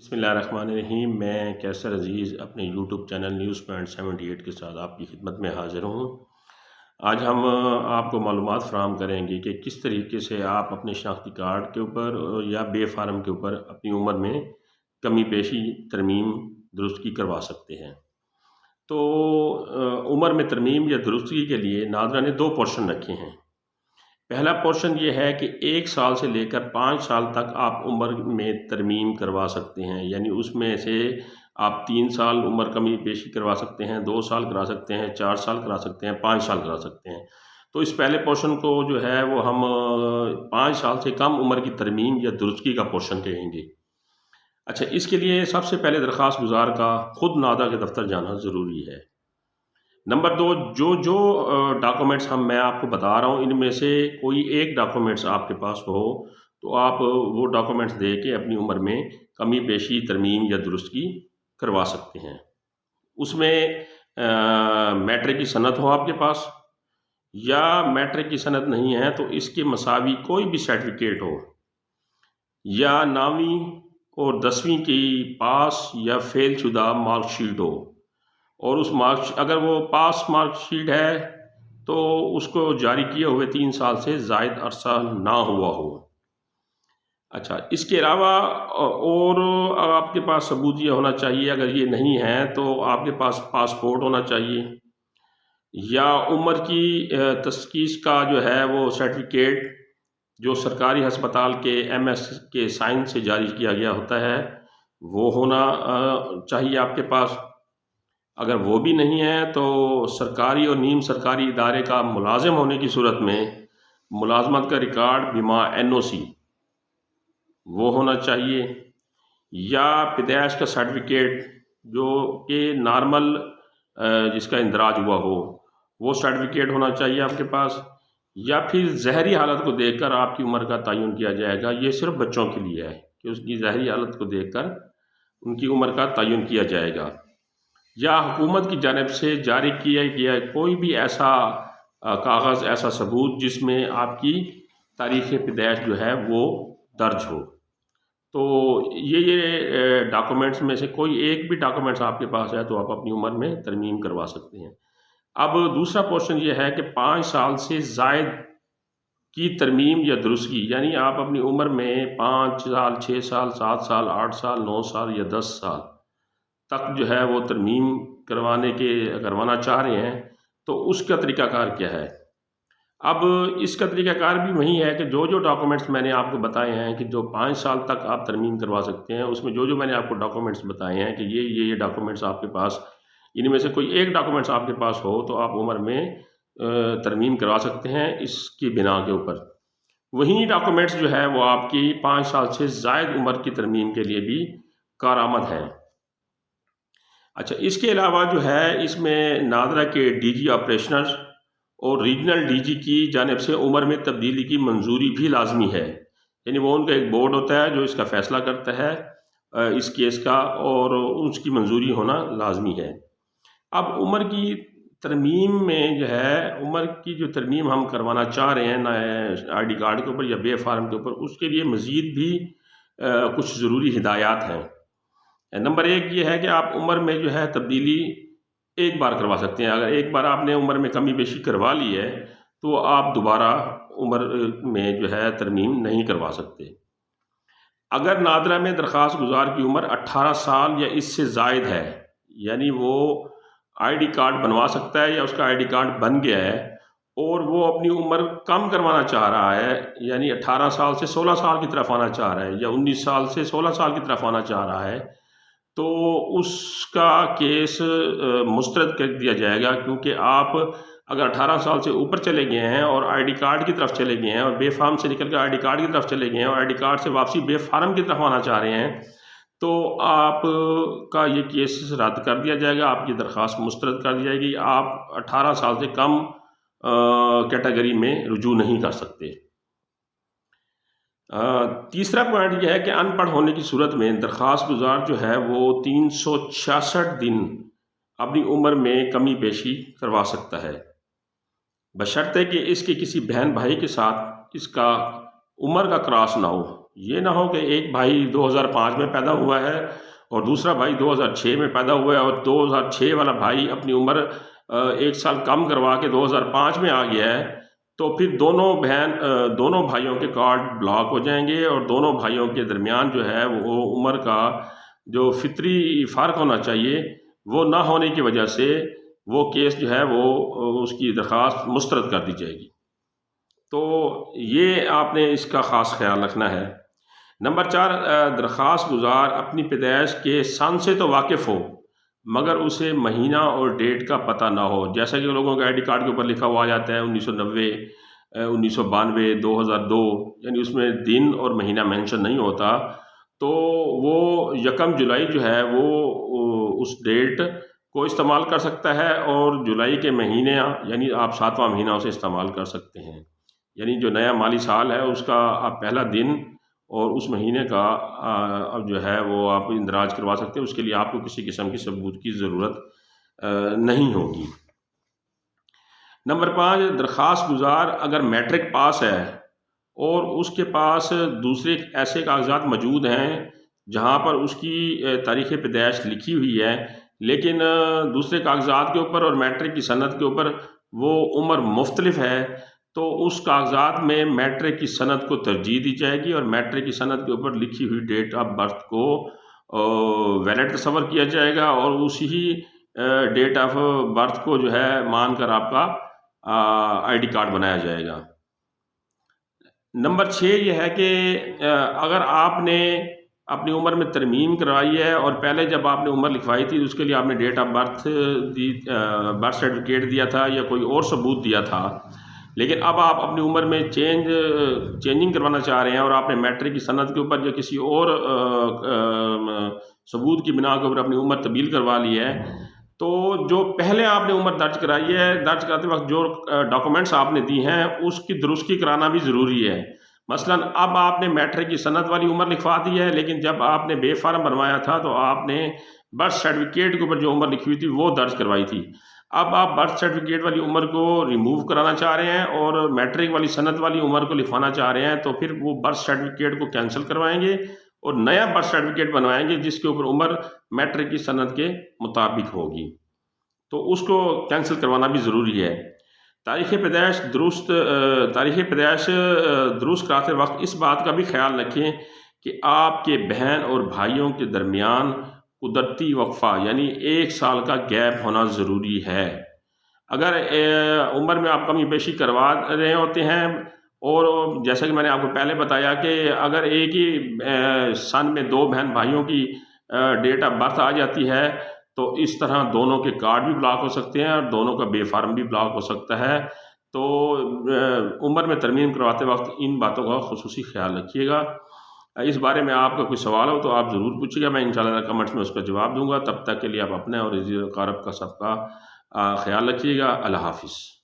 बिस्मिल्लाहिर्रहमानिर्रहीम। मैं कैसर अज़ीज़ अपने यूट्यूब चैनल न्यूज़ पॉइंट 78 के साथ आपकी खिदमत में हाज़िर हूँ। आज हम आपको मालूमात फ़राहम करेंगे कि किस तरीके से आप अपने शनाख्ती कार्ड के ऊपर या बे फार्म के ऊपर अपनी उम्र में कमी पेशी तरमीम दुरुस्ती करवा सकते हैं। तो उम्र में तरमीम या दुरुस्ती के लिए नादरा ने 2 पोर्शन रखे हैं। पहला पोर्शन ये है कि 1 साल से लेकर 5 साल तक आप उम्र में तरमीम करवा सकते हैं, यानी उसमें से आप 3 साल उम्र कमी पेशी करवा सकते हैं, 2 साल करा सकते हैं, 4 साल करा सकते हैं, 5 साल करा सकते हैं। तो इस पहले पोर्शन को जो है वो हम 5 साल से कम उम्र की तरमीम या दुरुस्ती का पोर्शन कहेंगे। अच्छा, इसके लिए सबसे पहले दरख्वास्त गुजार का खुद नादरा के दफ्तर जाना ज़रूरी है। नंबर 2, जो डॉक्यूमेंट्स मैं आपको बता रहा हूँ, इनमें से कोई एक डॉक्यूमेंट्स आपके पास हो तो आप वो डॉक्यूमेंट्स दे के अपनी उम्र में कमी पेशी तरमीम या दुरुस्ती करवा सकते हैं। उसमें मैट्रिक की सनद हो आपके पास, या मैट्रिक की सनद नहीं है तो इसके मसावी कोई भी सर्टिफिकेट हो, या 9वीं और 10वीं की पास या फेल शुदा मार्कशीट हो, और उस अगर वो पास मार्कशीट है तो उसको जारी किए हुए 3 साल से ज़ायद अरसा ना हुआ हो। अच्छा, इसके अलावा और आपके पास सबूत ये होना चाहिए, अगर ये नहीं है तो आपके पास पासपोर्ट होना चाहिए, या उम्र की तशख़ीस का जो है वो सर्टिफिकेट जो सरकारी हस्पताल के MS के साइन से जारी किया गया होता है वो होना चाहिए आपके पास। अगर वो भी नहीं है तो सरकारी और नीम सरकारी इदारे का मुलाजिम होने की सूरत में मुलाजमत का रिकॉर्ड बीमा NOC वो होना चाहिए, या पैदाइश का सर्टिफिकेट जो कि नॉर्मल जिसका इंदराज हुआ हो वो सर्टिफिकेट होना चाहिए आपके पास, या फिर ज़हरी हालत को देखकर आपकी उम्र का तयन किया जाएगा। ये सिर्फ बच्चों के लिए है कि उसकी ज़हरी हालत को देखकर उनकी उम्र का तयन किया जाएगा, या हुकूमत की जानिब से जारी किया गया कोई भी ऐसा कागज़, ऐसा सबूत जिसमें आपकी तारीख़ पैदाइश जो है वो दर्ज हो। तो ये डॉक्यूमेंट्स में से कोई एक भी डॉक्यूमेंट्स आपके पास है तो आप अपनी उम्र में तरमीम करवा सकते हैं। अब दूसरा पोर्शन ये है कि 5 साल से ज़ायद की तरमीम या दुरुस्ती, यानी आप अपनी उम्र में 5 साल, 6 साल, 7 साल, 8 साल, 9 साल या 10 साल तक जो है वो तरमीम करवाना चाह रहे हैं, तो उसका तरीक़ाकार क्या है। अब इसका तरीक़ाकार भी वही है कि जो डॉक्यूमेंट्स मैंने आपको बताए हैं कि जो 5 साल तक आप तरमीम करवा सकते हैं, उसमें जो मैंने आपको डॉक्यूमेंट्स बताए हैं कि ये डॉक्यूमेंट्स आपके पास, इनमें से कोई एक डॉक्यूमेंट्स आपके पास हो तो आप उम्र में तरमीम करवा सकते हैं इसकी बिना के ऊपर। वही डॉक्यूमेंट्स जो है वो आपकी 5 साल से ज़ायद उम्र की तरमीम के लिए भी कारआमद हैं। अच्छा, इसके अलावा जो है इसमें नादरा के DG ऑपरेशनल और रीजनल DG की जानिब से उम्र में तब्दीली की मंजूरी भी लाजमी है, यानी वो उनका एक बोर्ड होता है जो इसका फ़ैसला करता है इस केस का, और उसकी मंजूरी होना लाजमी है। अब उम्र की तरमीम में जो है, उम्र की जो तरमीम हम करवाना चाह रहे हैं ID कार्ड के ऊपर या बे फार्म के ऊपर, उसके लिए मज़ीद भी कुछ ज़रूरी हिदायत हैं। नंबर 1 ये है कि आप उम्र में जो है तब्दीली एक बार करवा सकते हैं। अगर एक बार आपने उम्र में कमी पेशी करवा ली है तो आप दोबारा उम्र में जो है तरमीम नहीं करवा सकते। अगर नादरा में दरख्वास्त गुजार की उम्र 18 साल या इससे ज़ायद है, यानी वो ID कार्ड बनवा सकता है या उसका ID कार्ड बन गया है और वो अपनी उम्र कम करवाना चाह रहा है, यानी 18 साल से 16 साल की तरफ आना चाह रहा है, या 19 साल से 16 साल की तरफ आना चाह रहा है, तो उसका केस मुस्तरद कर दिया जाएगा। क्योंकि आप अगर 18 साल से ऊपर चले गए हैं और ID कार्ड की तरफ चले गए हैं, और बे फार्म से निकल कर ID कार्ड की तरफ चले गए हैं, और ID कार्ड से वापसी बे फार्म की तरफ आना चाह रहे हैं, तो आपका ये केस रद्द कर दिया जाएगा, आपकी दरख्वास्त मुस्तरद कर दी जाएगी। आप 18 साल से कम कैटेगरी में रुजू नहीं कर सकते। तीसरा पॉइंट यह है कि अनपढ़ होने की सूरत में दरख्वास्त गुजार जो है वो 366 दिन अपनी उम्र में कमी पेशी करवा सकता है, बशर्ते कि इसके किसी बहन भाई के साथ इसका उम्र का क्रॉस ना हो। یہ نہ ہو کہ ایک بھائی 2005 میں پیدا ہوا ہے اور دوسرا بھائی 2006 میں پیدا ہوا ہے، اور 2006 والا بھائی اپنی عمر 1 سال کم کروا کے 2005 میں آ گیا ہے، تو پھر دونوں بھائیوں کے کارڈ بلاک ہو جائیں گے، اور دونوں بھائیوں کے درمیان جو ہے وہ عمر کا جو فطری فرق ہونا چاہیے وہ نہ ہونے کی وجہ سے وہ کیس جو ہے وہ اس کی درخواست مسترد کر دی جائے گی۔ تو یہ آپ نے اس کا خاص خیال رکھنا ہے۔ نمبر 4، درخواست گزار اپنی پیدائش کے سن سے تو واقف ہو مگر اسے مہینہ اور ڈیٹ کا پتہ نہ ہو، جیسا کہ لوگوں کے آئی ڈی کارڈ کے اوپر لکھا ہوا آ جاتا ہے 1990، 1992، 2002، یعنی اس میں دن اور مہینہ مینشن نہیں ہوتا، تو وہ 1 جولائی جو ہے وہ اس ڈیٹ کو استعمال کر سکتا ہے، اور جولائی کے مہینے یعنی آپ 7واں مہینہ اسے استعمال کر سکتے ہیں، یعنی جو نیا مالی سال ہے اس کا آپ پہلا دن اور اس مہینے کا اب جو ہے وہ آپ اندراج کروا سکتے ہیں۔ اس کے لیے آپ کو کسی قسم کی ثبوت کی ضرورت نہیں ہوگی۔ نمبر 5، درخواست گزار اگر میٹرک پاس ہے اور اس کے پاس دوسرے ایسے کاغذات موجود ہیں جہاں پر اس کی تاریخ پیدائش لکھی ہوئی ہے، لیکن دوسرے کاغذات کے اوپر اور میٹرک کی سند کے اوپر وہ عمر مختلف ہے، تو اس کاغذات میں میٹرک کی سند کو ترجیح دی جائے گی، اور میٹرک کی سند کے اوپر لکھی ہوئی ڈیٹ آف برتھ کو ویلڈ تصور کیا جائے گا، اور اسی ڈیٹ آف برتھ کو جو ہے مان کر آپ کا آئی ڈی کارڈ بنایا جائے گا۔ نمبر 6 یہ ہے کہ اگر آپ نے اپنی عمر میں ترمیم کروائی ہے اور پہلے جب آپ نے عمر لکھوائی تھی اس کے لیے آپ نے date of birth birth certificate دیا تھا یا کوئی اور ثبوت دیا تھا، لیکن اب آپ اپنی عمر میں چینجنگ کروانا چاہ رہے ہیں اور آپ نے میٹرک کی سند کے اوپر یا کسی اور ثبوت کی بنا کے اوپر اپنی عمر تبدیل کروا لی ہے، تو جو پہلے آپ نے عمر درج کرائی ہے، درج کراتے وقت جو ڈاکومنٹس آپ نے دی ہیں اس کی درستگی کرانا بھی ضروری ہے۔ مثلا اب آپ نے میٹرک کی سند والی عمر لکھوا دی ہے، لیکن جب آپ نے بے فارم بنوایا تھا تو آپ نے برتھ سرٹیفکیٹ کے اوپر جو عمر لکھی ہوئی تھی وہ درج کروائی تھی۔ اب آپ برتھ سرٹیفکیٹ والی عمر کو ریموو کرانا چاہ رہے ہیں اور میٹرک والی سند والی عمر کو لکھوانا چاہ رہے ہیں، تو پھر وہ برتھ سرٹیفکیٹ کو کینسل کروائیں گے اور نیا برتھ سرٹیفکیٹ بنوائیں گے جس کے اوپر عمر میٹرک کی سند کے مطابق ہوگی، تو اس کو کینسل کروانا بھی ضروری ہے۔ تاریخ پیدائش درست کراتے وقت اس بات کا بھی خیال رکھیں کہ آپ کے بہن اور بھائیوں کے درمیان قدرتی وقفہ یعنی 1 سال کا گیپ ہونا ضروری ہے۔ اگر عمر میں آپ کمی بیشی کروا رہے ہوتے ہیں، اور جیسا کہ میں نے آپ کو پہلے بتایا کہ اگر ایک ہی سن میں 2 بہن بھائیوں کی ڈیٹ آف برتھ آ جاتی ہے تو اس طرح دونوں کے کارڈ بھی بلاک ہو سکتے ہیں اور دونوں کا بے فارم بھی بلاک ہو سکتا ہے۔ تو عمر میں ترمیم کرواتے وقت ان باتوں کا خصوصی خیال رکھیے گا۔ اس بارے میں آپ کا کوئی سوال ہو تو آپ ضرور پوچھیے گا، میں انشاءاللہ کمنٹس میں اس کا جواب دوں گا۔ تب تک کے لیے آپ اپنے اور عزیز و اقارب کا سب کا خیال رکھیے گا۔ اللہ حافظ۔